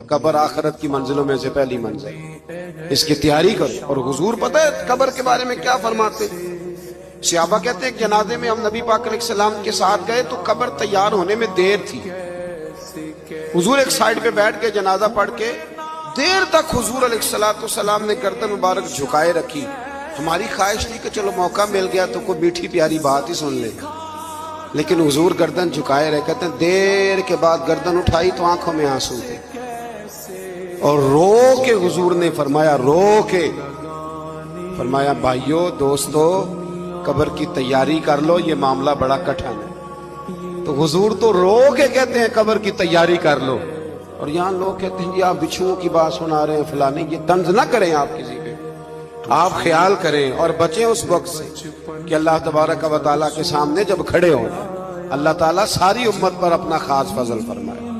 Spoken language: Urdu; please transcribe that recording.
قبر آخرت کی منزلوں میں سے پہلی منزل، اس کی تیاری کرو۔ اور حضور پتہ ہے قبر کے بارے میں کیا فرماتے؟ صحابہ کہتے ہیں جنازے میں ہم نبی پاک علیہ السلام کے ساتھ گئے تو قبر تیار ہونے میں دیر تھی۔ حضور ایک سائیڈ پہ بیٹھ کے جنازہ پڑھ کے دیر تک حضور علیہ السلام نے گردن مبارک جھکائے رکھی۔ ہماری خواہش تھی کہ چلو موقع مل گیا تو کوئی میٹھی پیاری بات ہی سن لے، لیکن حضور گردن جھکائے رہے۔ کہتے ہیں دیر کے بعد گردن اٹھائی تو آنکھوں میں آنسو تھے، اور رو کے حضور نے فرمایا، رو کے فرمایا بھائیو دوستو قبر کی تیاری کر لو، یہ معاملہ بڑا کٹھن ہے۔ تو حضور تو رو کے کہتے ہیں قبر کی تیاری کر لو، اور یہاں لوگ کہتے ہیں جی آپ بچھوؤں کی بات سنا رہے ہیں فلانی، یہ طنز نہ کریں آپ کسی پہ، آپ خیال کریں اور بچیں اس وقت سے کہ اللہ تبارک و تعالیٰ کے سامنے جب کھڑے ہوں اللہ تعالیٰ ساری امت پر اپنا خاص فضل فرمائے۔